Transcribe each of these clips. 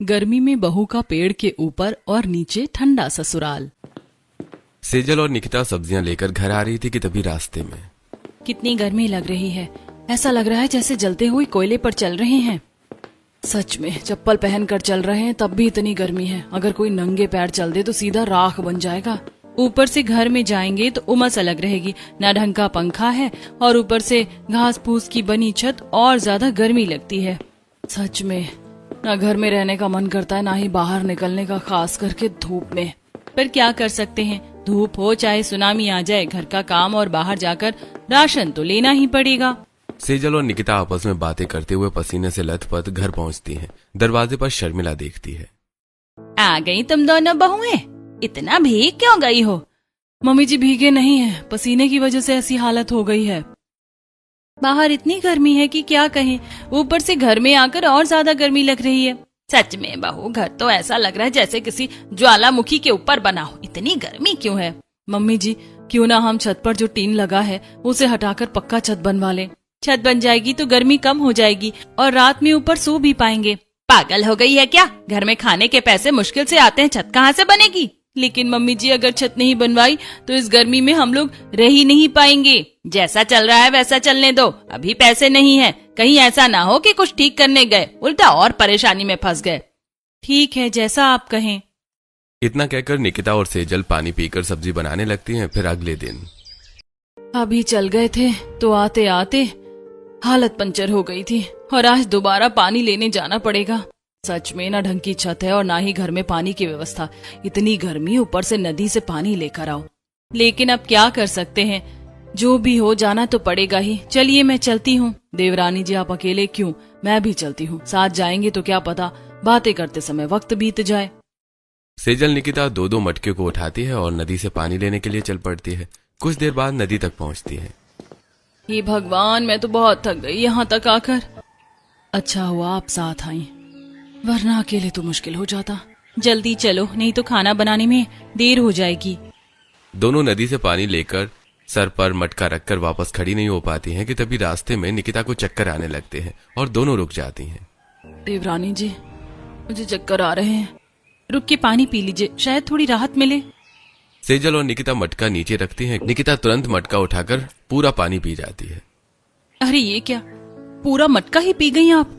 गर्मी में बहू का पेड़ के ऊपर और नीचे ठंडा ससुराल। सेजल और निकिता सब्जियां लेकर घर आ रही थी कि तभी रास्ते में कितनी गर्मी लग रही है, ऐसा लग रहा है जैसे जलते हुए कोयले पर चल रहे हैं। सच में चप्पल पहनकर चल रहे हैं तब भी इतनी गर्मी है, अगर कोई नंगे पैर चल दे तो सीधा राख बन जाएगा। ऊपर से घर में जाएंगे तो उमस अलग रहेगी, ना ढंग का पंखा है और ऊपर से घास फूस की बनी छत और ज्यादा गर्मी लगती है। सच में ना घर में रहने का मन करता है ना ही बाहर निकलने का, खास करके धूप में। पर क्या कर सकते हैं, धूप हो चाहे सुनामी आ जाए, घर का काम और बाहर जाकर राशन तो लेना ही पड़ेगा। सेजल और निकिता आपस में बातें करते हुए पसीने से लथपथ घर पहुंचती हैं। दरवाजे पर शर्मिला देखती है। आ गई तुम दोनों बहुएं, इतना भीग क्यों गई हो? मम्मी जी भीगे नहीं है, पसीने की वजह से ऐसी हालत हो गई है। बाहर इतनी गर्मी है कि क्या कहें, ऊपर से घर में आकर और ज्यादा गर्मी लग रही है। सच में बहू, घर तो ऐसा लग रहा है जैसे किसी ज्वालामुखी के ऊपर बना हो। इतनी गर्मी क्यों है? मम्मी जी क्यों ना हम छत पर जो टीन लगा है उसे हटाकर पक्का छत बनवा लें। छत बन जाएगी तो गर्मी कम हो जाएगी और रात में ऊपर सो भी पाएंगे। पागल हो गई है क्या? घर में खाने के पैसे मुश्किल से आते हैं, छत कहाँ से बनेगी? लेकिन मम्मी जी अगर छत नहीं बनवाई तो इस गर्मी में हम लोग रह ही नहीं पाएंगे। जैसा चल रहा है वैसा चलने दो, अभी पैसे नहीं है, कहीं ऐसा ना हो कि कुछ ठीक करने गए उल्टा और परेशानी में फंस गए। ठीक है, जैसा आप कहें। इतना कहकर निकिता और सेजल पानी पीकर सब्जी बनाने लगती हैं। फिर अगले दिन अभी चल गए थे तो आते आते हालत पंचर हो गई थी और आज दोबारा पानी लेने जाना पड़ेगा। सच में ना ढंग की छत है और ना ही घर में पानी की व्यवस्था। इतनी गर्मी, ऊपर से नदी से पानी लेकर आओ। लेकिन अब क्या कर सकते हैं, जो भी हो जाना तो पड़ेगा ही। चलिए मैं चलती हूँ। देवरानी जी आप अकेले क्यों, मैं भी चलती हूँ, साथ जाएंगे तो क्या पता बातें करते समय वक्त बीत जाए। सेजल निकिता दो दो मटके को उठाती है और नदी से पानी लेने के लिए चल पड़ती है। कुछ देर बाद नदी तक पहुँचती है। हे भगवान, मैं तो बहुत थक गई यहाँ तक आकर। अच्छा हुआ आप साथ आई, वरना अकेले तो मुश्किल हो जाता। जल्दी चलो नहीं तो खाना बनाने में देर हो जाएगी। दोनों नदी से पानी लेकर सर पर मटका रखकर वापस खड़ी नहीं हो पाती हैं कि तभी रास्ते में निकिता को चक्कर आने लगते हैं और दोनों रुक जाती हैं। देवरानी जी मुझे चक्कर आ रहे हैं, रुक के पानी पी लीजिए, शायद थोड़ी राहत मिले। सेजल और निकिता मटका नीचे रखती हैं। निकिता तुरंत मटका उठाकर पूरा पानी पी जाती है। अरे ये क्या, पूरा मटका ही पी गई आप?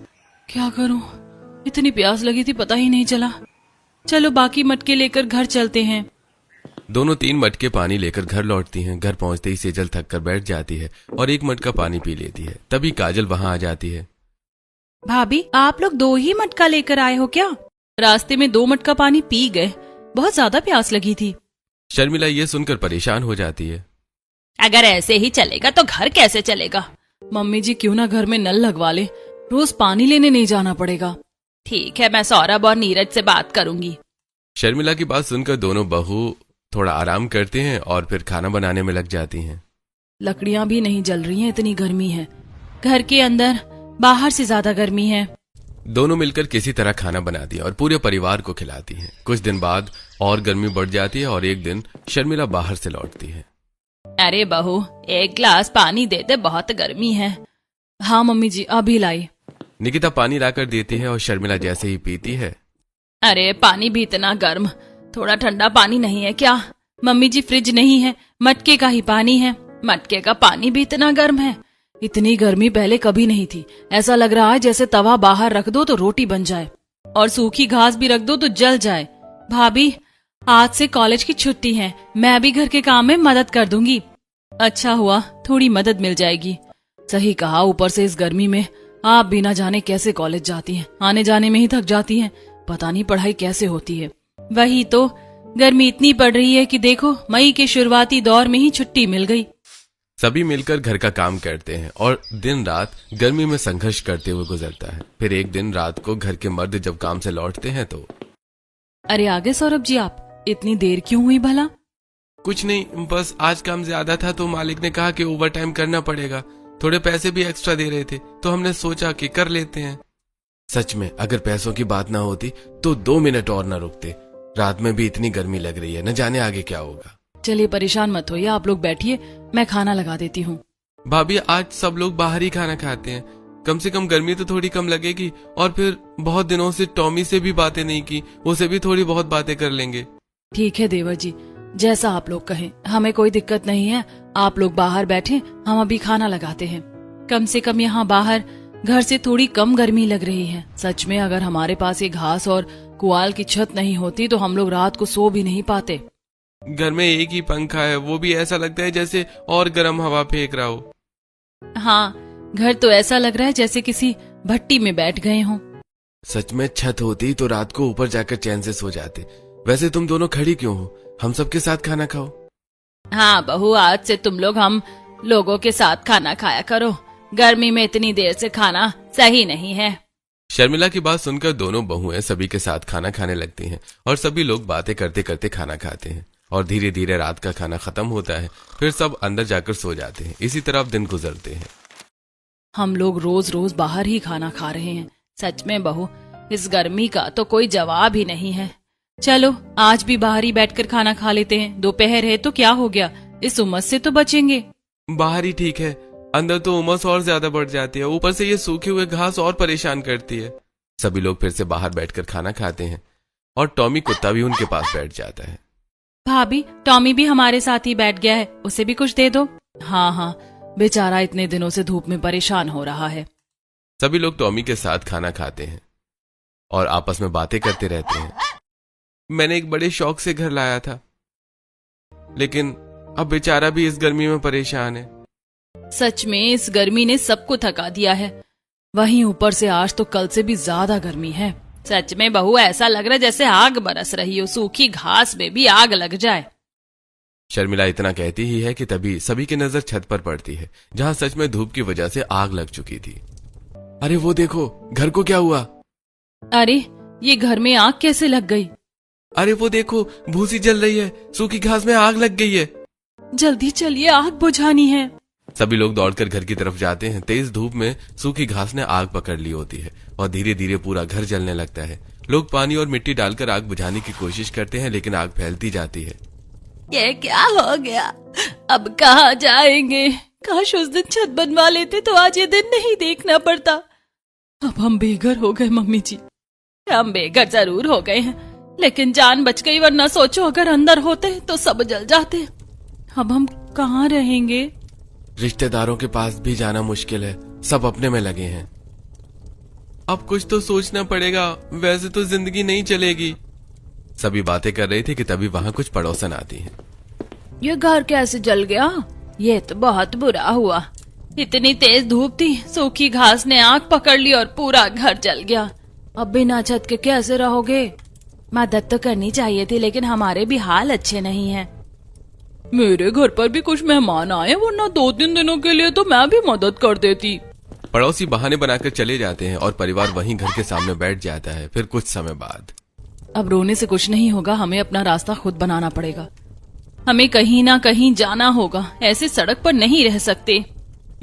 क्या करूं, इतनी प्यास लगी थी पता ही नहीं चला। चलो बाकी मटके लेकर घर चलते हैं। दोनों 3 मटके पानी लेकर घर लौटती हैं। घर पहुंचते ही सेजल थक कर बैठ जाती है और 1 मटका पानी पी लेती है। तभी काजल वहां आ जाती है। भाभी आप लोग 2 ही मटका लेकर आए हो क्या? रास्ते में 2 मटका पानी पी गए, बहुत ज्यादा प्यास लगी थी। शर्मिला ये सुनकर परेशान हो जाती है। अगर ऐसे ही चलेगा तो घर कैसे चलेगा? मम्मी जी क्यों ना घर में नल लगवा ले, रोज पानी लेने नहीं जाना पड़ेगा। ठीक है, मैं सौरभ और नीरज से बात करूंगी। शर्मिला की बात सुनकर दोनों बहू थोड़ा आराम करते हैं और फिर खाना बनाने में लग जाती हैं। लकड़ियां भी नहीं जल रही हैं, इतनी गर्मी है। घर के अंदर बाहर से ज्यादा गर्मी है। दोनों मिलकर किसी तरह खाना बनाती हैं और पूरे परिवार को खिलाती हैं। कुछ दिन बाद और गर्मी बढ़ जाती है और एक दिन शर्मिला बाहर से लौटती है। अरे बहू 1 गिलास पानी दे दे, बहुत गर्मी है। हाँ मम्मी जी अभी लाई। निकिता पानी लाकर देती है और शर्मिला जैसे ही पीती है। अरे पानी भी इतना गर्म, थोड़ा ठंडा पानी नहीं है क्या? मम्मी जी फ्रिज नहीं है, मटके का ही पानी है। मटके का पानी भी इतना गर्म है? इतनी गर्मी पहले कभी नहीं थी। ऐसा लग रहा है जैसे तवा बाहर रख दो तो रोटी बन जाए और सूखी घास भी रख दो तो जल जाए। भाभी आज से कॉलेज की छुट्टी है, मैं भी घर के काम में मदद कर दूंगी। अच्छा हुआ, थोड़ी मदद मिल जाएगी। सही कहा, ऊपर से इस गर्मी में आप भी ना जाने कैसे कॉलेज जाती हैं, आने जाने में ही थक जाती हैं। पता नहीं पढ़ाई कैसे होती है। वही तो, गर्मी इतनी पड़ रही है कि देखो मई के शुरुआती दौर में ही छुट्टी मिल गई। सभी मिलकर घर का काम करते हैं और दिन रात गर्मी में संघर्ष करते हुए गुजरता है। फिर एक दिन रात को घर के मर्द जब काम से लौटते हैं तो अरे आगे सौरभ जी आप इतनी देर क्यों हुई भला? कुछ नहीं, बस आज काम ज्यादा था तो मालिक ने कहा कि ओवर टाइम करना पड़ेगा। थोड़े पैसे भी एक्स्ट्रा दे रहे थे तो हमने सोचा कि कर लेते हैं। सच में अगर पैसों की बात ना होती तो 2 मिनट और ना रुकते। रात में भी इतनी गर्मी लग रही है, न जाने आगे क्या होगा। चलिए परेशान मत होइए, आप लोग बैठिए, मैं खाना लगा देती हूँ। भाभी आज सब लोग बाहर ही खाना खाते हैं, कम से कम गर्मी तो थोड़ी कम लगेगी। और फिर बहुत दिनों से टॉमी से भी बातें नहीं की, उसे भी थोड़ी बहुत बातें कर लेंगे। ठीक है देवर जी, जैसा आप लोग कहें, हमें कोई दिक्कत नहीं है। आप लोग बाहर बैठे, हम अभी खाना लगाते हैं। कम से कम यहाँ बाहर घर से थोड़ी कम गर्मी लग रही है। सच में अगर हमारे पास ये घास और कुआल की छत नहीं होती तो हम लोग रात को सो भी नहीं पाते। घर में एक ही पंखा है, वो भी ऐसा लगता है जैसे और गर्म हवा फेंक रहा हो। हाँ, घर तो ऐसा लग रहा है जैसे किसी भट्टी में बैठ गए हों। सच में छत होती तो रात को ऊपर जाकर चैन से सो जाते। वैसे तुम दोनों खड़ी क्यों हो? हम सबके साथ खाना खाओ। हाँ बहू, आज से तुम लोग हम लोगों के साथ खाना खाया करो। गर्मी में इतनी देर से खाना सही नहीं है। शर्मिला की बात सुनकर दोनों बहुएं सभी के साथ खाना खाने लगती हैं और सभी लोग बातें करते करते खाना खाते हैं और धीरे धीरे रात का खाना खत्म होता है। फिर सब अंदर जाकर सो जाते हैं। इसी तरह दिन गुजरते हैं। हम लोग रोज रोज बाहर ही खाना खा रहे हैं। सच में बहू, इस गर्मी का तो कोई जवाब ही नहीं है। चलो आज भी बाहर ही बैठकर खाना खा लेते हैं। दोपहर है तो क्या हो गया, इस उमस से तो बचेंगे। बाहर ही ठीक है, अंदर तो उमस और ज्यादा बढ़ जाती है। ऊपर से ये सूखे हुए घास और परेशान करती है। सभी लोग फिर से बाहर बैठकर खाना खाते हैं और टॉमी कुत्ता भी उनके पास बैठ जाता है। भाभी, टॉमी भी हमारे साथ ही बैठ गया है, उसे भी कुछ दे दो। हाँ हाँ, बेचारा इतने दिनों से धूप में परेशान हो रहा है। सभी लोग टॉमी के साथ खाना खाते हैं और आपस में बातें करते रहते हैं। मैंने एक बड़े शौक से घर लाया था, लेकिन अब बेचारा भी इस गर्मी में परेशान है। सच में इस गर्मी ने सबको थका दिया है। वहीं ऊपर से आज तो कल से भी ज्यादा गर्मी है। सच में बहू, ऐसा लग रहा है जैसे आग बरस रही हो, सूखी घास में भी आग लग जाए। शर्मिला इतना कहती ही है कि तभी सभी की नजर छत पर पड़ती है, जहां सच में धूप की वजह से आग लग चुकी थी। अरे वो देखो, घर को क्या हुआ? अरे ये घर में आग कैसे लग गई? अरे वो देखो, भूसी जल रही है, सूखी घास में आग लग गई है। जल्दी चलिए, आग बुझानी है। सभी लोग दौड़कर घर की तरफ जाते हैं। तेज धूप में सूखी घास ने आग पकड़ ली होती है और धीरे धीरे पूरा घर जलने लगता है। लोग पानी और मिट्टी डालकर आग बुझाने की कोशिश करते हैं, लेकिन आग फैलती जाती है। ये क्या हो गया? अब कहाँ जाएंगे? काश उस दिन छत बनवा लेते तो आज ये दिन नहीं देखना पड़ता। अब हम बेघर हो गए मम्मी जी। हम बेघर जरूर हो गए हैं, लेकिन जान बच गई, वरना सोचो अगर अंदर होते तो सब जल जाते। अब हम कहाँ रहेंगे? रिश्तेदारों के पास भी जाना मुश्किल है, सब अपने में लगे हैं। अब कुछ तो सोचना पड़ेगा, वैसे तो जिंदगी नहीं चलेगी। सभी बातें कर रहे थे कि तभी वहां कुछ पड़ोसन आती हैं। ये घर कैसे जल गया? ये तो बहुत बुरा हुआ। इतनी तेज धूप थी, सूखी घास ने आग पकड़ ली और पूरा घर जल गया। अब बिना छत के कैसे रहोगे? मदद तो करनी चाहिए थी, लेकिन हमारे भी हाल अच्छे नहीं हैं। मेरे घर पर भी कुछ मेहमान आए, वरना 2-3 दिनों के लिए तो मैं भी मदद कर देती। पड़ोसी बहाने बनाकर चले जाते हैं और परिवार वहीं घर के सामने बैठ जाता है। फिर कुछ समय बाद, अब रोने से कुछ नहीं होगा, हमें अपना रास्ता खुद बनाना पड़ेगा। हमें कहीं ना कहीं जाना होगा, ऐसे सड़क पर नहीं रह सकते।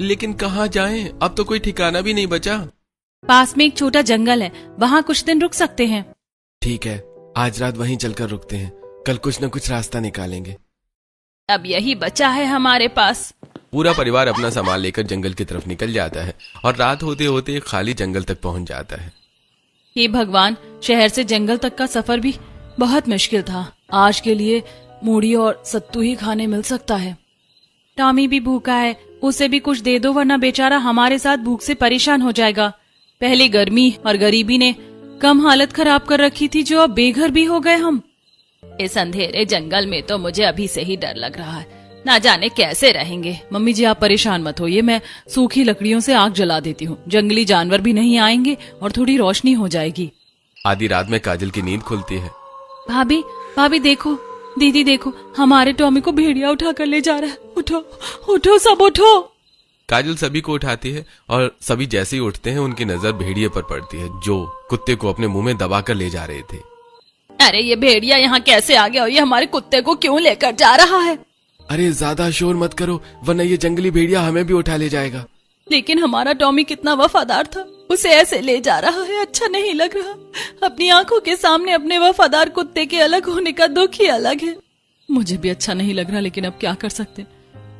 लेकिन कहाँ जाएं? अब तो कोई ठिकाना भी नहीं बचा। पास में एक छोटा जंगल है, वहाँ कुछ दिन रुक सकते हैं। ठीक है, आज रात वहीं चलकर रुकते हैं, कल कुछ न कुछ रास्ता निकालेंगे। अब यही बचा है हमारे पास। पूरा परिवार अपना सामान लेकर जंगल की तरफ निकल जाता है और रात होते होते खाली जंगल तक पहुंच जाता है। हे भगवान, शहर से जंगल तक का सफर भी बहुत मुश्किल था। आज के लिए मूढ़ी और सत्तू ही खाने मिल सकता है। टॉमी भी भूखा है, उसे भी कुछ दे दो, वरना बेचारा हमारे साथ भूख से परेशान हो जाएगा। पहले गर्मी और गरीबी ने कम हालत खराब कर रखी थी, जो अब बेघर भी हो गए हम। इस अंधेरे जंगल में तो मुझे अभी से ही डर लग रहा है, ना जाने कैसे रहेंगे। मम्मी जी आप परेशान मत होइए, मैं सूखी लकड़ियों से आग जला देती हूँ, जंगली जानवर भी नहीं आएंगे और थोड़ी रोशनी हो जाएगी। आधी रात में काजल की नींद खुलती है। भाभी, भाभी देखो, दीदी देखो, हमारे टॉमी को भेड़िया उठा कर ले जा रहा है। उठो उठो, सब उठो। काजल सभी को उठाती है और सभी जैसे ही उठते हैं उनकी नजर भेड़िए पर पड़ती है, जो कुत्ते को अपने मुंह में दबाकर ले जा रहे थे। अरे ये भेड़िया यहाँ कैसे आ गया और ये हमारे कुत्ते को क्यों लेकर जा रहा है? अरे ज्यादा शोर मत करो, वरना ये जंगली भेड़िया हमें भी उठा ले जाएगा। लेकिन हमारा टॉमी कितना वफादार था, उसे ऐसे ले जा रहा है, अच्छा नहीं लग रहा। अपनी आंखों के सामने अपने वफादार कुत्ते के अलग होने का दुख ही अलग है। मुझे भी अच्छा नहीं लग रहा, लेकिन अब क्या कर सकते,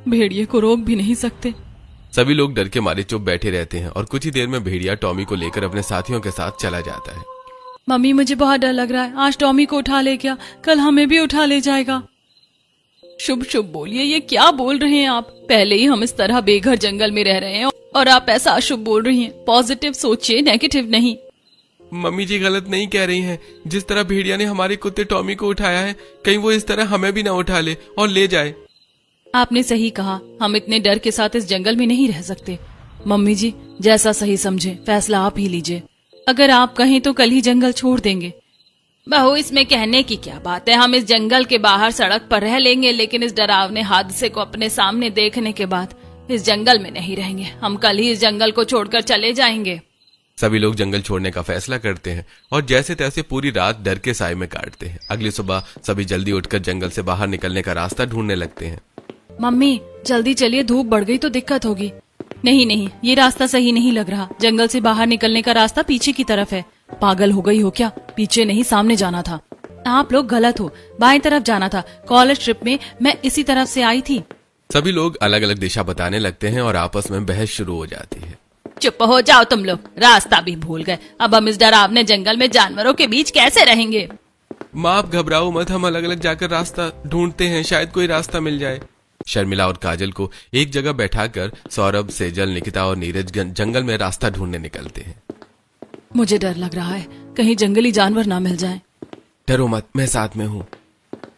भेड़िए को रोक भी नहीं सकते। सभी लोग डर के मारे चुप बैठे रहते हैं और कुछ ही देर में भेड़िया टॉमी को लेकर अपने साथियों के साथ चला जाता है। मम्मी मुझे बहुत डर लग रहा है, आज टॉमी को उठा ले क्या, कल हमें भी उठा ले जाएगा। शुभ शुभ बोलिए, ये क्या बोल रहे हैं आप? पहले ही हम इस तरह बेघर जंगल में रह रहे हैं और आप ऐसा अशुभ बोल रही हैं। पॉजिटिव सोचिए, नेगेटिव नहीं। मम्मी जी गलत नहीं कह रही हैं। जिस तरह भेड़िया ने हमारे कुत्ते टॉमी को उठाया है, कहीं वो इस तरह हमें भी ना उठा ले और ले जाए। आपने सही कहा, हम इतने डर के साथ इस जंगल में नहीं रह सकते। मम्मी जी जैसा सही समझे फैसला आप ही लीजिए। अगर आप कहें तो कल ही जंगल छोड़ देंगे। बहू इसमें कहने की क्या बात है, हम इस जंगल के बाहर सड़क पर रह लेंगे, लेकिन इस डरावने हादसे को अपने सामने देखने के बाद इस जंगल में नहीं रहेंगे। हम कल ही इस जंगल को छोड़कर चले जाएंगे। सभी लोग जंगल छोड़ने का फैसला करते हैं और जैसे तैसे पूरी रात डर के साए में काटते हैं। अगली सुबह सभी जल्दी उठकर जंगल से बाहर निकलने का रास्ता ढूंढने लगते हैं। मम्मी जल्दी चलिए, धूप बढ़ गई तो दिक्कत होगी। नहीं नहीं, ये रास्ता सही नहीं लग रहा। जंगल से बाहर निकलने का रास्ता पीछे की तरफ है। पागल हो गई हो क्या? पीछे नहीं सामने जाना था। आप लोग गलत हो, बाएं तरफ जाना था। कॉलेज ट्रिप में मैं इसी तरफ से आई थी। सभी लोग अलग अलग दिशा बताने लगते हैं और आपस में बहस शुरू हो जाती है। चुप हो जाओ तुम लोग, रास्ता भी भूल गए। अब हम इस डरावने जंगल में जानवरों के बीच कैसे रहेंगे? माँ आप घबराओ मत, हम अलग अलग जाकर रास्ता ढूंढते हैं, शायद कोई रास्ता मिल जाए। शर्मिला और काजल को एक जगह बैठाकर सौरभ, सेजल, निकिता और नीरज जंगल में रास्ता ढूंढने निकलते हैं। मुझे डर लग रहा है, कहीं जंगली जानवर ना मिल जाएं। डरो मत, मैं साथ में हूँ।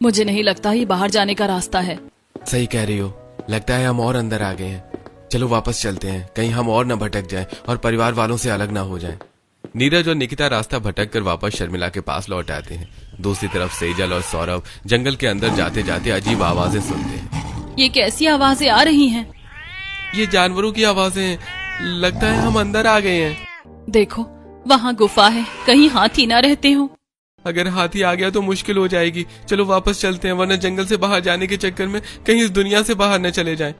मुझे नहीं लगता ये बाहर जाने का रास्ता है। सही कह रही हो, लगता है हम और अंदर आ गए हैं। चलो वापस चलते हैं, कहीं हम और न भटक जाएं और परिवार वालों से अलग ना हो जाएं। नीरज और निकिता रास्ता भटक कर वापस शर्मिला के पास लौट आते हैं। दूसरी तरफ सेजल और सौरभ जंगल के अंदर जाते जाते अजीब आवाजें सुनते हैं। ये कैसी आवाजें आ रही हैं? ये जानवरों की आवाजें हैं, लगता है हम अंदर आ गए हैं। देखो वहाँ गुफा है, कहीं हाथी ना रहते हो। अगर हाथी आ गया तो मुश्किल हो जाएगी। चलो वापस चलते हैं, वरना जंगल से बाहर जाने के चक्कर में कहीं इस दुनिया से बाहर न चले जाएं।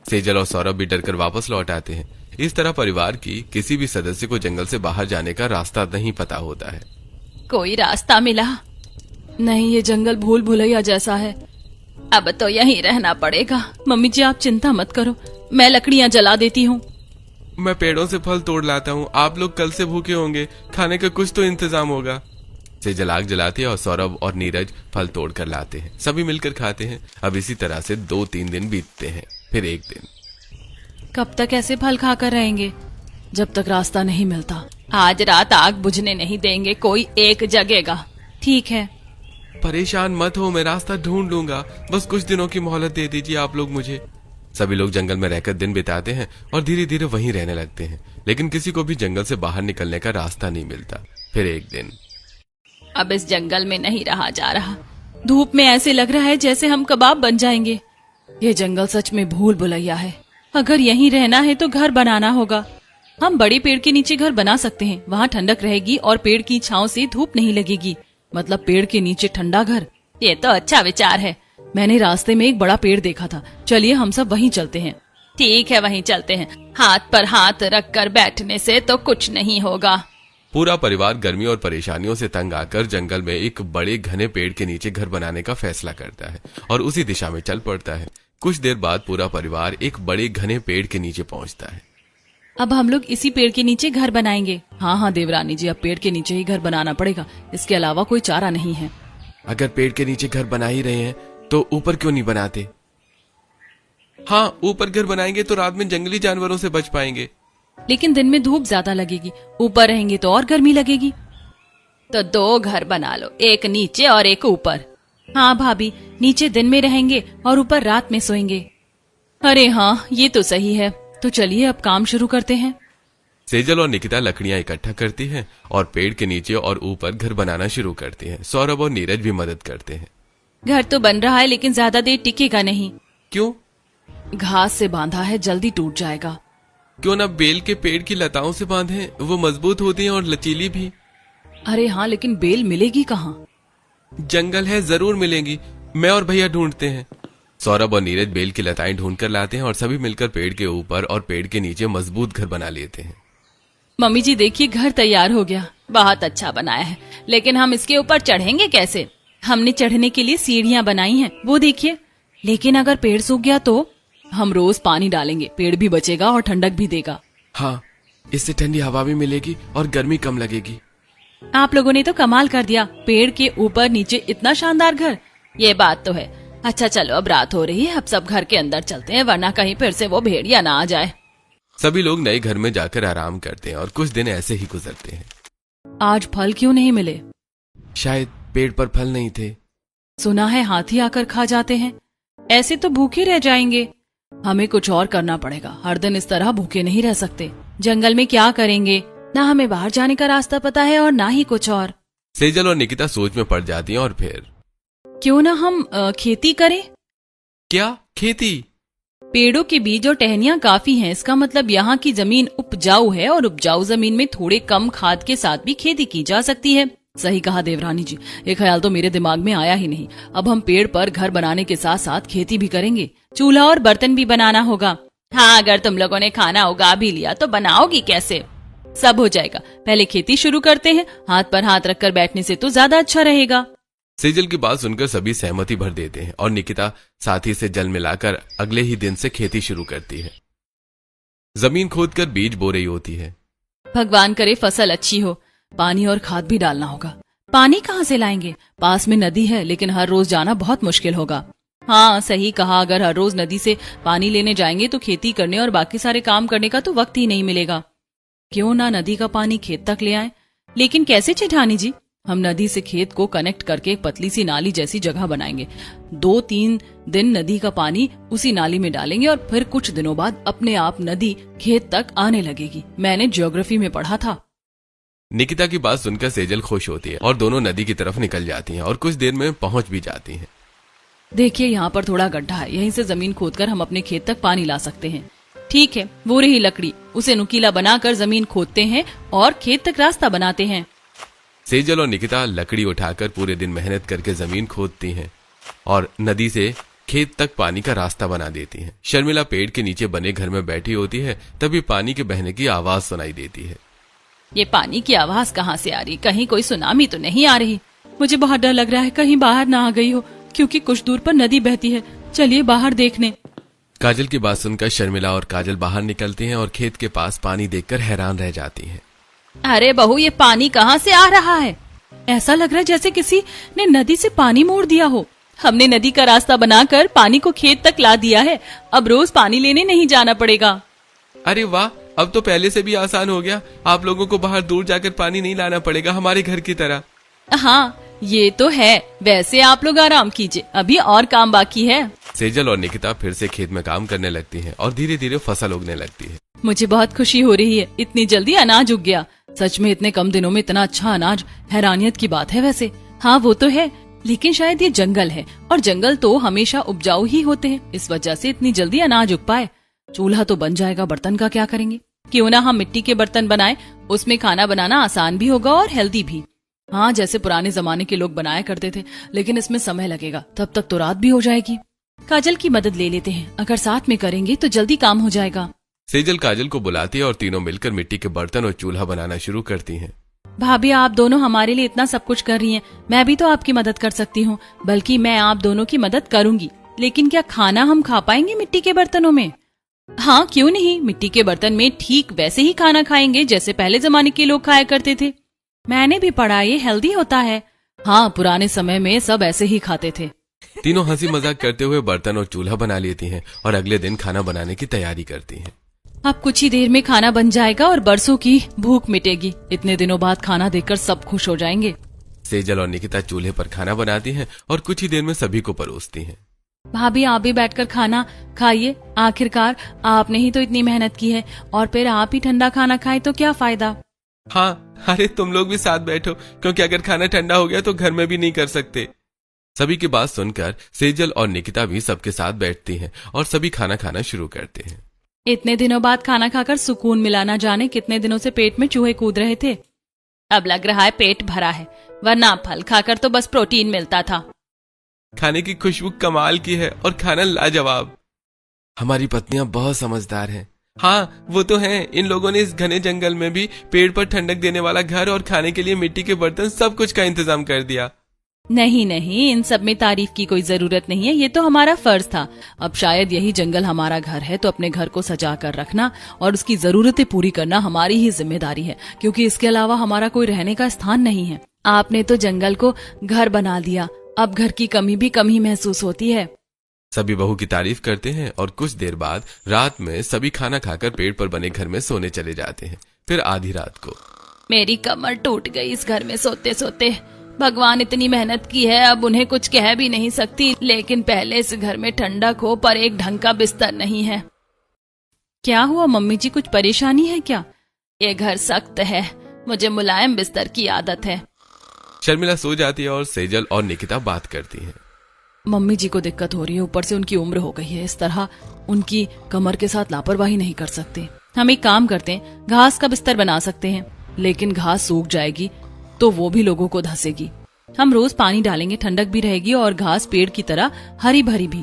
सेजल और सौरभ भी डरकर वापस लौट आते हैं। इस तरह परिवार की किसी भी सदस्य को जंगल से बाहर जाने का रास्ता नहीं पता होता है। कोई रास्ता मिला? नहीं, ये जंगल भूल भुलैया जैसा है। अब तो यहीं रहना पड़ेगा। मम्मी जी आप चिंता मत करो, मैं लकड़ियाँ जला देती हूँ। मैं पेड़ों से फल तोड़ लाता हूँ, आप लोग कल से भूखे होंगे, खाने का कुछ तो इंतजाम होगा। सेजल आग जलाती है और सौरभ और नीरज फल तोड़ कर लाते हैं। सभी मिलकर खाते हैं। अब इसी तरह से 2-3 दिन बीतते हैं, फिर एक दिन। कब तक ऐसे फल खाकर रहेंगे? जब तक रास्ता नहीं मिलता। आज रात आग बुझने नहीं देंगे, कोई एक जगेगा। ठीक है। परेशान मत हो, मैं रास्ता ढूंढ लूंगा, बस कुछ दिनों की मोहलत दे दीजिए आप लोग मुझे। सभी लोग जंगल में रहकर दिन बिताते हैं और धीरे धीरे वहीं रहने लगते हैं, लेकिन किसी को भी जंगल से बाहर निकलने का रास्ता नहीं मिलता। फिर एक दिन। अब इस जंगल में नहीं रहा जा रहा। धूप में ऐसे लग रहा है जैसे हम कबाब बन जाएंगे। ये जंगल सच में भूल भुलैया है। अगर यहीं रहना है तो घर बनाना होगा। हम बड़े पेड़ के नीचे घर बना सकते हैं, वहाँ ठंडक रहेगी और पेड़ की छांव से धूप नहीं लगेगी। मतलब पेड़ के नीचे ठंडा घर। ये तो अच्छा विचार है। मैंने रास्ते में एक बड़ा पेड़ देखा था, चलिए हम सब वहीं चलते हैं। ठीक है, वहीं चलते हैं। हाथ पर हाथ रखकर बैठने से तो कुछ नहीं होगा। पूरा परिवार गर्मी और परेशानियों से तंग आकर जंगल में एक बड़े घने पेड़ के नीचे घर बनाने का फैसला करता है और उसी दिशा में चल पड़ता है। कुछ देर बाद पूरा परिवार एक बड़े घने पेड़ के नीचे पहुंचता है। अब हम लोग इसी पेड़ के नीचे घर बनाएंगे। हाँ हाँ देवरानी जी, अब पेड़ के नीचे ही घर बनाना पड़ेगा, इसके अलावा कोई चारा नहीं है। अगर पेड़ के नीचे घर बना ही रहे हैं तो ऊपर क्यों नहीं बनाते? हाँ, ऊपर घर बनाएंगे तो रात में जंगली जानवरों से बच पाएंगे। लेकिन दिन में धूप ज्यादा लगेगी, ऊपर रहेंगे तो और गर्मी लगेगी। तो 2 घर बना लो, एक नीचे और एक ऊपर। हाँ भाभी, नीचे दिन में रहेंगे और ऊपर रात में सोएंगे। अरे हाँ, ये तो सही है। तो चलिए अब काम शुरू करते हैं। सेजल और निकिता लकड़ियां इकट्ठा करती हैं और पेड़ के नीचे और ऊपर घर बनाना शुरू करती हैं। सौरभ और नीरज भी मदद करते हैं। घर तो बन रहा है लेकिन ज्यादा देर टिकेगा नहीं। क्यों? घास से बांधा है, जल्दी टूट जाएगा। क्यों ना बेल के पेड़ की लताओं से बांधें, वो मजबूत होती हैं और लचीली भी। अरे हाँ, लेकिन बेल मिलेगी कहाँ? जंगल है, जरूर मिलेंगी, मैं और भैया ढूंढते हैं। सौरभ और नीरज बेल की लताएं ढूंढ कर लाते हैं और सभी मिलकर पेड़ के ऊपर और पेड़ के नीचे मजबूत घर बना लेते हैं। मम्मी जी देखिए, घर तैयार हो गया। बहुत अच्छा बनाया है, लेकिन हम इसके ऊपर चढ़ेंगे कैसे? हमने चढ़ने के लिए सीढ़ियां बनाई हैं, वो देखिए। लेकिन अगर पेड़ सूख गया तो? हम रोज पानी डालेंगे, पेड़ भी बचेगा और ठंडक भी देगा। हाँ, इससे ठंडी हवा भी मिलेगी और गर्मी कम लगेगी। आप लोगों ने तो कमाल कर दिया, पेड़ के ऊपर नीचे इतना शानदार घर। ये बात तो है। अच्छा चलो, अब रात हो रही है, अब सब घर के अंदर चलते हैं, वरना कहीं फिर से वो भेड़िया ना आ जाए। सभी लोग नए घर में जाकर आराम करते हैं और कुछ दिन ऐसे ही गुजरते हैं। आज फल क्यों नहीं मिले? शायद पेड़ पर फल नहीं थे। सुना है हाथी आकर खा जाते हैं। ऐसे तो भूखे रह जाएंगे। हमें कुछ और करना पड़ेगा, हर दिन इस तरह भूखे नहीं रह सकते। जंगल में क्या करेंगे? ना हमें बाहर जाने का रास्ता पता है और ना ही कुछ और। सेजल और निकिता सोच में पड़ जाती हैं और फिर क्यों ना हम खेती करें? क्या खेती? पेड़ों के बीज और टहनियां काफी हैं, इसका मतलब यहाँ की जमीन उपजाऊ है और उपजाऊ जमीन में थोड़े कम खाद के साथ भी खेती की जा सकती है। सही कहा देवरानी जी, ये ख्याल तो मेरे दिमाग में आया ही नहीं। अब हम पेड़ पर घर बनाने के साथ साथ खेती भी करेंगे, चूल्हा और बर्तन भी बनाना होगा। हाँ, अगर तुम लोगों ने खाना उगा भी लिया तो बनाओगी कैसे? सब हो जाएगा, पहले खेती शुरू करते हैं। हाथ पर हाथ रखकर बैठने से तो ज्यादा अच्छा रहेगा। सेजल की बात सुनकर सभी सहमति भर देते हैं और निकिता साथी से जल मिलाकर अगले ही दिन से खेती शुरू करती है। जमीन खोदकर बीज बो रही होती है। भगवान करे फसल अच्छी हो। पानी और खाद भी डालना होगा। पानी कहाँ से लाएंगे? पास में नदी है, लेकिन हर रोज जाना बहुत मुश्किल होगा। हाँ, सही कहा, अगर हर रोज नदी से पानी लेने जाएंगे तो खेती करने और बाकी सारे काम करने का तो वक्त ही नहीं मिलेगा। क्यों ना नदी का पानी खेत तक ले आए। लेकिन कैसे जेठानी जी? हम नदी से खेत को कनेक्ट करके एक पतली सी नाली जैसी जगह बनाएंगे। 2-3 दिन नदी का पानी उसी नाली में डालेंगे और फिर कुछ दिनों बाद अपने आप नदी खेत तक आने लगेगी। मैंने ज्योग्राफी में पढ़ा था। निकिता की बात सुनकर सेजल खुश होती है और दोनों नदी की तरफ निकल जाती हैं और कुछ देर में पहुंच भी जाती हैं। देखिए, यहाँ पर थोड़ा गड्ढा है, यहीं से जमीन खोदकर हम अपने खेत तक पानी ला सकते हैं। ठीक है, वो रही लकड़ी, उसे नुकीला बनाकर जमीन खोदते हैं और खेत तक रास्ता बनाते हैं। सेजल और निकिता लकड़ी उठाकर पूरे दिन मेहनत करके जमीन खोदती हैं और नदी से खेत तक पानी का रास्ता बना देती हैं। शर्मिला पेड़ के नीचे बने घर में बैठी होती है, तभी पानी के बहने की आवाज सुनाई देती है। ये पानी की आवाज कहाँ से आ रही? कहीं कोई सुनामी तो नहीं आ रही? मुझे बहुत डर लग रहा है, कहीं बाहर ना आ गई हो, क्योंकि कुछ दूर पर नदी बहती है। चलिए बाहर देखने। काजल की बात सुनकर शर्मिला और काजल बाहर निकलती हैं और खेत के पास पानी देखकर हैरान रह जाती हैं। अरे बहू, ये पानी कहाँ से आ रहा है? ऐसा लग रहा है जैसे किसी ने नदी से पानी मोड़ दिया हो। हमने नदी का रास्ता बनाकर पानी को खेत तक ला दिया है, अब रोज पानी लेने नहीं जाना पड़ेगा। अरे वाह, अब तो पहले से भी आसान हो गया। आप लोगों को बाहर दूर जाकर पानी नहीं लाना पड़ेगा, हमारे घर की तरह। हाँ, ये तो है। वैसे आप लोग आराम कीजिए, अभी और काम बाकी है। सेजल और निकिता फिर से खेत में काम करने लगती हैं और धीरे धीरे फसल उगने लगती है। मुझे बहुत खुशी हो रही है, इतनी जल्दी अनाज उग गया। सच में इतने कम दिनों में इतना अच्छा अनाज हैरानियत की बात है। वैसे हाँ, वो तो है, लेकिन शायद ये जंगल है और जंगल तो हमेशा उपजाऊ ही होते हैं, इस वजह से इतनी जल्दी अनाज उग पाए। चूल्हा तो बन जाएगा, बर्तन का क्या करेंगे? क्यों ना हम मिट्टी के बर्तन बनाएं, उसमें खाना बनाना आसान भी होगा और हेल्दी भी। हाँ, जैसे पुराने जमाने के लोग बनाया करते थे, लेकिन इसमें समय लगेगा, तब तक तो रात भी हो जाएगी। काजल की मदद ले लेते हैं, अगर साथ में करेंगे तो जल्दी काम हो जाएगा। सेजल काजल को बुलाती है और तीनों मिलकर मिट्टी के बर्तन और चूल्हा बनाना शुरू करती हैं। भाभी, आप दोनों हमारे लिए इतना सब कुछ कर रही हैं, मैं भी तो आपकी मदद कर सकती हूँ। बल्कि मैं आप दोनों की मदद करूंगी, लेकिन क्या खाना हम खा पाएंगे मिट्टी के बर्तनों में? हाँ, क्यों नहीं, मिट्टी के बर्तन में ठीक वैसे ही खाना खाएंगे जैसे पहले जमाने के लोग खाया करते थे। मैंने भी पढ़ा, ये हेल्दी होता है। हाँ, पुराने समय में सब ऐसे ही खाते थे। तीनों हंसी मजाक करते हुए बर्तन और चूल्हा बना लेती हैं और अगले दिन खाना बनाने की तैयारी करती हैं। अब कुछ ही देर में खाना बन जाएगा और बरसों की भूख मिटेगी। इतने दिनों बाद खाना देखकर सब खुश हो जाएंगे। सेजल और निकिता चूल्हे पर खाना बनाती हैं और कुछ ही देर में सभी को परोसती हैं। भाभी, आप भी बैठकर खाना खाइए, आखिरकार आपने ही तो इतनी मेहनत की है, और फिर आप ही ठंडा खाना खाए तो क्या फायदा। हाँ, अरे तुम लोग भी साथ बैठो, क्योंकि अगर खाना ठंडा हो गया तो घर में भी नहीं कर सकते। सभी की बात सुनकर सेजल और निकिता भी सबके साथ बैठती हैं और सभी खाना खाना शुरू करते हैं। इतने दिनों बाद खाना खाकर सुकून मिला, ना जाने कितने दिनों से पेट में चूहे कूद रहे थे। अब लग रहा है पेट भरा है, वरना फल खाकर तो बस प्रोटीन मिलता था। खाने की खुशबू कमाल की है और खाना लाजवाब। हमारी पत्नियां बहुत समझदार हैं। हाँ, वो तो हैं। इन लोगों ने इस घने जंगल में भी पेड़ पर ठंडक देने वाला घर और खाने के लिए मिट्टी के बर्तन सब कुछ का इंतजाम कर दिया। नहीं नहीं, इन सब में तारीफ की कोई जरूरत नहीं है, ये तो हमारा फर्ज था। अब शायद यही जंगल हमारा घर है, तो अपने घर को सजा कर रखना और उसकी जरूरतें पूरी करना हमारी ही जिम्मेदारी है, क्योंकि इसके अलावा हमारा कोई रहने का स्थान नहीं है। आपने तो जंगल को घर बना दिया, अब घर की कमी भी कम ही महसूस होती है। सभी बहू की तारीफ करते हैं और कुछ देर बाद रात में सभी खाना खाकर पेड़ पर बने घर में सोने चले जाते हैं। फिर आधी रात को मेरी कमर टूट गई इस घर में सोते सोते। भगवान इतनी मेहनत की है, अब उन्हें कुछ कह भी नहीं सकती, लेकिन पहले इस घर में ठंडक हो पर एक ढंग का बिस्तर नहीं है। क्या हुआ मम्मी जी, कुछ परेशानी है क्या? ये घर सख्त है, मुझे मुलायम बिस्तर की आदत है। शर्मिला सो जाती है और सेजल और निकिता बात करती हैं। मम्मी जी को दिक्कत हो रही है, ऊपर से उनकी उम्र हो गई है, इस तरह उनकी कमर के साथ लापरवाही नहीं कर सकते। हम एक काम करते हैं, घास का बिस्तर बना सकते हैं, लेकिन घास सूख जाएगी तो वो भी लोगों को धसेगी। हम रोज पानी डालेंगे, ठंडक भी रहेगी और घास पेड़ की तरह हरी भरी भी।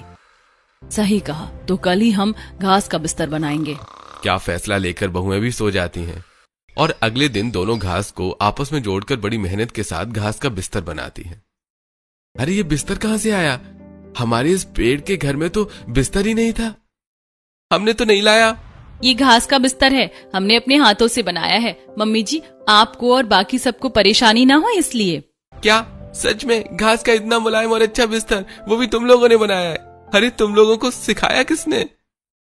सही कहा, तो कल ही हम घास का बिस्तर बनाएंगे। क्या फैसला लेकर बहुएं भी सो जाती हैं और अगले दिन दोनों घास को आपस में जोड़कर बड़ी मेहनत के साथ घास का बिस्तर बनाती हैं। अरे ये बिस्तर कहां से आया? हमारे इस पेड़ के घर में तो बिस्तर ही नहीं था, हमने तो नहीं लाया। ये घास का बिस्तर है, हमने अपने हाथों से बनाया है। मम्मी जी, आपको और बाकी सबको परेशानी ना हो इसलिए। क्या सच में घास का इतना मुलायम और अच्छा बिस्तर वो भी तुम लोगों ने बनाया है? अरे तुम लोगों को सिखाया किसने?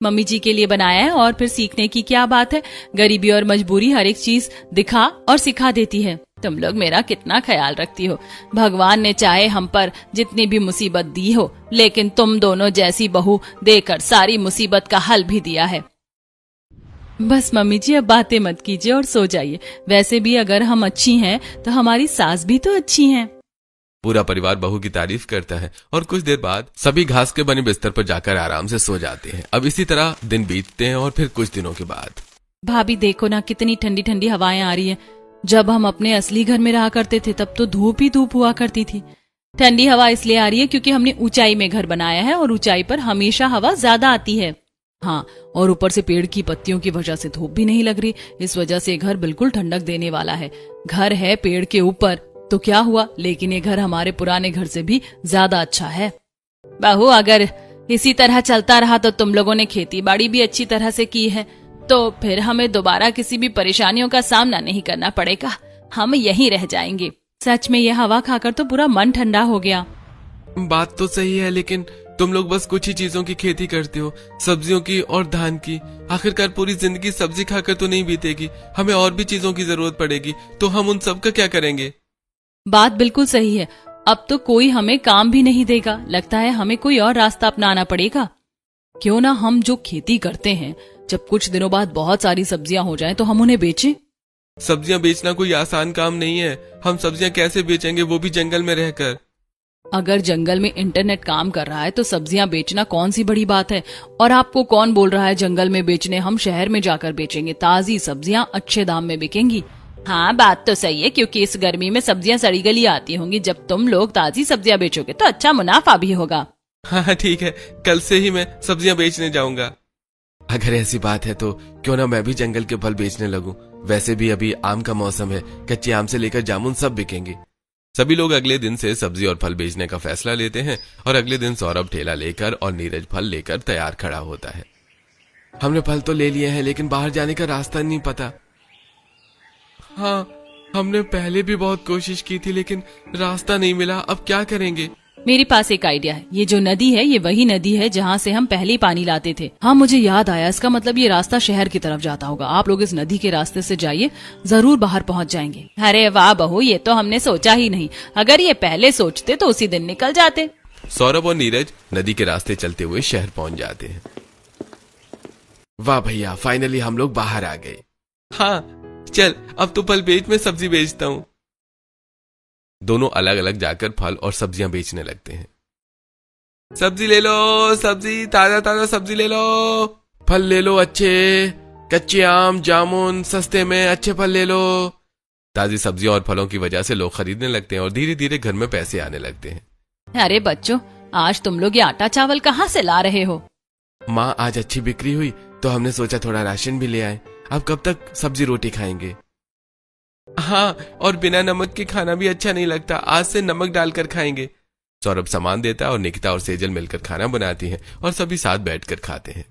मम्मी जी के लिए बनाया है, और फिर सीखने की क्या बात है। गरीबी और मजबूरी हर एक चीज दिखा और सिखा देती है। तुम लोग मेरा कितना ख्याल रखती हो। भगवान ने चाहे हम पर जितनी भी मुसीबत दी हो, लेकिन तुम दोनों जैसी बहू देकर सारी मुसीबत का हल भी दिया है। बस मम्मी जी, अब बातें मत कीजिए और सो जाइए। वैसे भी अगर हम अच्छी हैं तो हमारी सास भी तो अच्छी हैं। पूरा परिवार बहू की तारीफ करता है और कुछ देर बाद सभी घास के बने बिस्तर पर जाकर आराम से सो जाते हैं। अब इसी तरह दिन बीतते हैं और फिर कुछ दिनों के बाद भाभी देखो ना, कितनी ठंडी ठंडी हवाएं आ रही है। जब हम अपने असली घर में रहा करते थे तब तो धूप ही धूप हुआ करती थी। ठंडी हवा इसलिए आ रही है क्योंकि हमने ऊंचाई में घर बनाया है और ऊंचाई पर हमेशा हवा ज्यादा आती है। हाँ, और ऊपर से पेड़ की पत्तियों की वजह से धूप भी नहीं लग रही, इस वजह से घर बिल्कुल ठंडक देने वाला है। घर है पेड़ के ऊपर तो क्या हुआ, लेकिन ये घर हमारे पुराने घर से भी ज्यादा अच्छा है। बहू, अगर इसी तरह चलता रहा तो तुम लोगों ने खेती बाड़ी भी अच्छी तरह से की है, तो फिर हमें दोबारा किसी भी परेशानियों का सामना नहीं करना पड़ेगा। हम यहीं रह जाएंगे। सच में यह हवा खाकर तो पूरा मन ठंडा हो गया। बात तो सही है, लेकिन तुम लोग बस कुछ ही चीजों की खेती करते हो, सब्जियों की और धान की। आखिरकार पूरी जिंदगी सब्जी खाकर तो नहीं बीतेगी, हमें और भी चीजों की जरूरत पड़ेगी, तो हम उन सब का क्या करेंगे? बात बिल्कुल सही है। अब तो कोई हमें काम भी नहीं देगा, लगता है हमें कोई और रास्ता अपनाना पड़ेगा। क्यों ना हम जो खेती करते हैं, जब कुछ दिनों बाद बहुत सारी सब्जियां हो जाएं तो हम उन्हें बेचें। सब्जियां बेचना कोई आसान काम नहीं है। हम सब्जियां कैसे बेचेंगे, वो भी जंगल में रहकर? अगर जंगल में इंटरनेट काम कर रहा है तो सब्जियां बेचना कौन सी बड़ी बात है। और आपको कौन बोल रहा है जंगल में बेचने? हम शहर में जाकर बेचेंगे, ताजी सब्जियां अच्छे दाम में बिकेंगी। हाँ, बात तो सही है, क्योंकि इस गर्मी में सब्जियां सड़ी गली आती होंगी। जब तुम लोग ताजी सब्जियां बेचोगे तो अच्छा मुनाफा भी होगा। हाँ ठीक है, कल से ही मैं सब्जियां बेचने जाऊंगा। अगर ऐसी बात है तो क्यों ना मैं भी जंगल के फल बेचने लगूं। वैसे भी अभी आम का मौसम है, कच्चे आम से लेकर जामुन सब बिकेंगे। सभी लोग अगले दिन से सब्जी और फल बेचने का फैसला लेते हैं और अगले दिन सौरभ ठेला लेकर और नीरज फल लेकर तैयार खड़ा होता है। हमने फल तो ले लिए हैं, लेकिन बाहर जाने का रास्ता नहीं पता। हाँ, हमने पहले भी बहुत कोशिश की थी, लेकिन रास्ता नहीं मिला। अब क्या करेंगे? मेरे पास एक आइडिया है। ये जो नदी है, ये वही नदी है जहाँ से हम पहले पानी लाते थे। हाँ, मुझे याद आया, इसका मतलब ये रास्ता शहर की तरफ जाता होगा। आप लोग इस नदी के रास्ते से जाइए, जरूर बाहर पहुँच जाएंगे। अरे वाह बहू, ये तो हमने सोचा ही नहीं। अगर ये पहले सोचते तो उसी दिन निकल जाते। सौरभ और नीरज नदी के रास्ते चलते हुए शहर पहुँच जाते हैं। वाह भैया, फाइनली हम लोग बाहर आ गए। हाँ चल, अब तो फल बेच, मैं सब्जी बेचता हूँ। दोनों अलग अलग जाकर फल और सब्जियां बेचने लगते हैं। सब्जी ले लो, सब्जी, ताजा ताजा सब्जी ले लो। फल ले लो अच्छे, कच्चे आम, जामुन सस्ते में, अच्छे फल ले लो। ताजी सब्जियों और फलों की वजह से लोग खरीदने लगते हैं और धीरे धीरे घर में पैसे आने लगते हैं। अरे बच्चों, आज तुम लोग ये आटा चावल कहाँ से ला रहे हो? माँ, आज अच्छी बिक्री हुई तो हमने सोचा थोड़ा राशन भी ले आए। अब कब तक सब्जी रोटी खाएंगे? हाँ, और बिना नमक के खाना भी अच्छा नहीं लगता, आज से नमक डालकर खाएंगे। सौरभ सामान देता है और निकिता और सेजल मिलकर खाना बनाती हैं और सभी साथ बैठकर खाते हैं।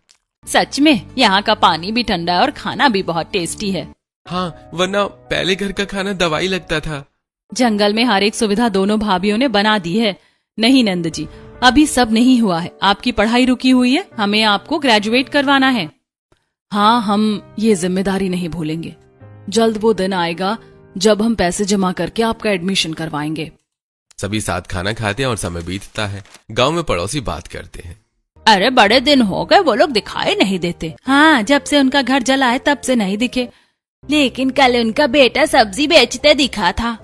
सच में यहाँ का पानी भी ठंडा है और खाना भी बहुत टेस्टी है। हाँ, वरना पहले घर का खाना दवाई लगता था। जंगल में हर एक सुविधा दोनों भाभीियों ने बना दी है। नहीं नंद जी, अभी सब नहीं हुआ है। आपकी पढ़ाई रुकी हुई है, हमें आपको ग्रेजुएट करवाना है। हाँ, हम ये जिम्मेदारी नहीं भूलेंगे। जल्द वो दिन आएगा जब हम पैसे जमा करके आपका एडमिशन करवाएंगे। सभी साथ खाना खाते हैं और समय बीतता है। गांव में पड़ोसी बात करते हैं। अरे बड़े दिन हो गए, वो लोग दिखाई नहीं देते। हाँ, जब से उनका घर जला है तब से नहीं दिखे। लेकिन कल उनका बेटा सब्जी बेचते दिखा था।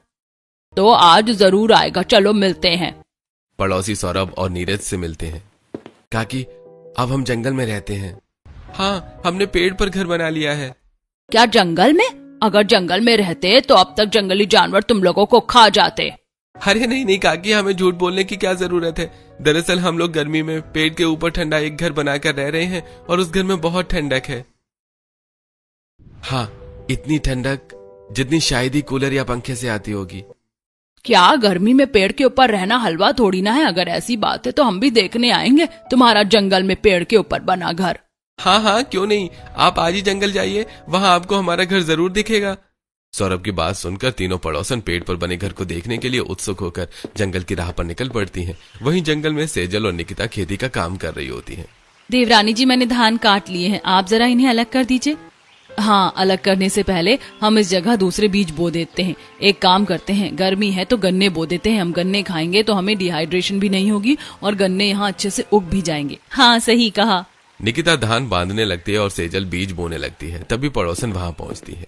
तो आज जरूर आएगा, चलो मिलते हैं। पड़ोसी सौरभ और नीरज से मिलते हैं। काकी, अब हम जंगल में रहते हैं। हाँ, हमने पेड़ पर घर बना लिया है। क्या जंगल में? अगर जंगल में रहते तो अब तक जंगली जानवर तुम लोगों को खा जाते। अरे नहीं नहीं काकी, हमें झूठ बोलने की क्या जरूरत है। दरअसल हम लोग गर्मी में पेड़ के ऊपर ठंडा एक घर बनाकर रह रहे हैं और उस घर में बहुत ठंडक है। हाँ, इतनी ठंडक जितनी शायद ही कूलर या पंखे से आती होगी। क्या गर्मी में पेड़ के ऊपर रहना हलवा थोड़ी ना है? अगर ऐसी बात है तो हम भी देखने आएंगे तुम्हारा जंगल में पेड़ के ऊपर बना घर। हाँ हाँ, क्यों नहीं, आप आज ही जंगल जाइए, वहाँ आपको हमारा घर जरूर दिखेगा। सौरभ की बात सुनकर तीनों पड़ोसन पेड़ पर बने घर को देखने के लिए उत्सुक होकर जंगल की राह पर निकल पड़ती हैं। वहीं जंगल में सेजल और निकिता खेती का काम कर रही होती हैं। देवरानी जी, मैंने धान काट लिए हैं, आप जरा इन्हें अलग कर दीजिए। हाँ, अलग करने से पहले हम इस जगह दूसरे बीज बो देते हैं। एक काम करते हैं, गर्मी है तो गन्ने बो देते हैं। हम गन्ने खाएंगे तो हमें डिहाइड्रेशन भी नहीं होगी और गन्ने यहाँ अच्छे से उग भी जाएंगे। हाँ, सही कहा। निकिता धान बांधने लगती है और सेजल बीज बोने लगती है। तभी पड़ोसन वहाँ पहुँचती है।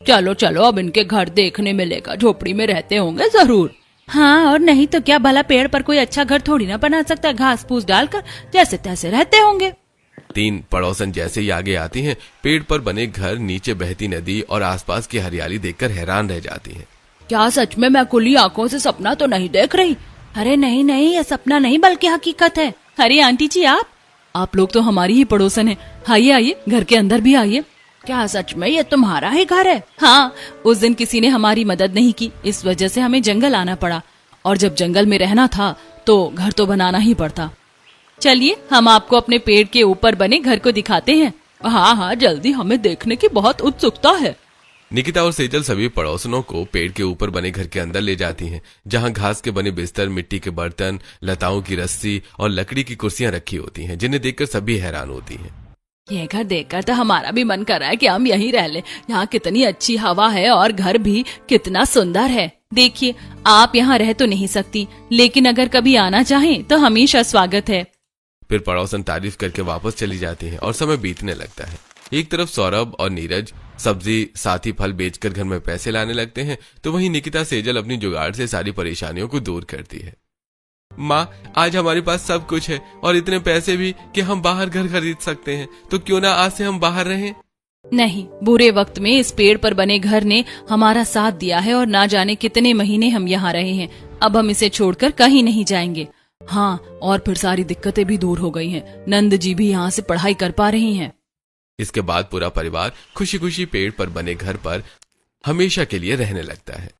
चलो चलो, अब इनके घर देखने मिलेगा। झोपड़ी में रहते होंगे जरूर। हाँ, और नहीं तो क्या, भला पेड़ पर कोई अच्छा घर थोड़ी ना बना सकता, घास फूस डालकर जैसे तैसे रहते होंगे। तीन पड़ोसन जैसे ही आगे आती हैं, पेड़ पर बने घर, नीचे बहती नदी और आसपास की हरियाली देखकर हैरान रह जाती हैं। क्या सच में मैं खुली आंखों से सपना तो नहीं देख रही? अरे नहीं नहीं, ये सपना नहीं बल्कि हकीकत है। अरे आंटी जी, आप लोग तो हमारी ही पड़ोसन है। आइए आइए, घर के अंदर भी आइए। क्या सच में ये तुम्हारा ही घर है? हाँ, उस दिन किसी ने हमारी मदद नहीं की, इस वजह से हमें जंगल आना पड़ा। और जब जंगल में रहना था तो घर तो बनाना ही पड़ता। चलिए, हम आपको अपने पेड़ के ऊपर बने घर को दिखाते हैं। हाँ हाँ, जल्दी, हमें देखने की बहुत उत्सुकता है। निकिता और सेजल सभी पड़ोसनों को पेड़ के ऊपर बने घर के अंदर ले जाती हैं, जहां घास के बने बिस्तर, मिट्टी के बर्तन, लताओं की रस्सी और लकड़ी की कुर्सियां रखी होती हैं, जिन्हें देखकर सभी हैरान होती हैं। ये घर देखकर तो हमारा भी मन कर रहा है कि हम यहीं रह लें। यहाँ कितनी अच्छी हवा है और घर भी कितना सुंदर है। देखिए, आप यहाँ रह तो नहीं सकती, लेकिन अगर कभी आना चाहें तो हमेशा स्वागत है। फिर पड़ोसन तारीफ करके वापस चली जाती हैं और समय बीतने लगता है। एक तरफ सौरभ और नीरज सब्जी साथ ही फल बेचकर घर में पैसे लाने लगते हैं, तो वहीं निकिता सेजल अपनी जुगाड़ से सारी परेशानियों को दूर करती है। माँ, आज हमारे पास सब कुछ है और इतने पैसे भी कि हम बाहर घर खरीद सकते हैं, तो क्यों ना आज से हम बाहर रहें? नहीं, बुरे वक्त में इस पेड़ पर बने घर ने हमारा साथ दिया है और ना जाने कितने महीने हम यहाँ रहे हैं। अब हम इसे छोड़कर कहीं नहीं जाएंगे। हाँ, और फिर सारी दिक्कतें भी दूर हो गई हैं। नंद जी भी यहाँ से पढ़ाई कर पा रही हैं। इसके बाद पूरा परिवार खुशी खुशी पेड़ पर बने घर पर हमेशा के लिए रहने लगता है।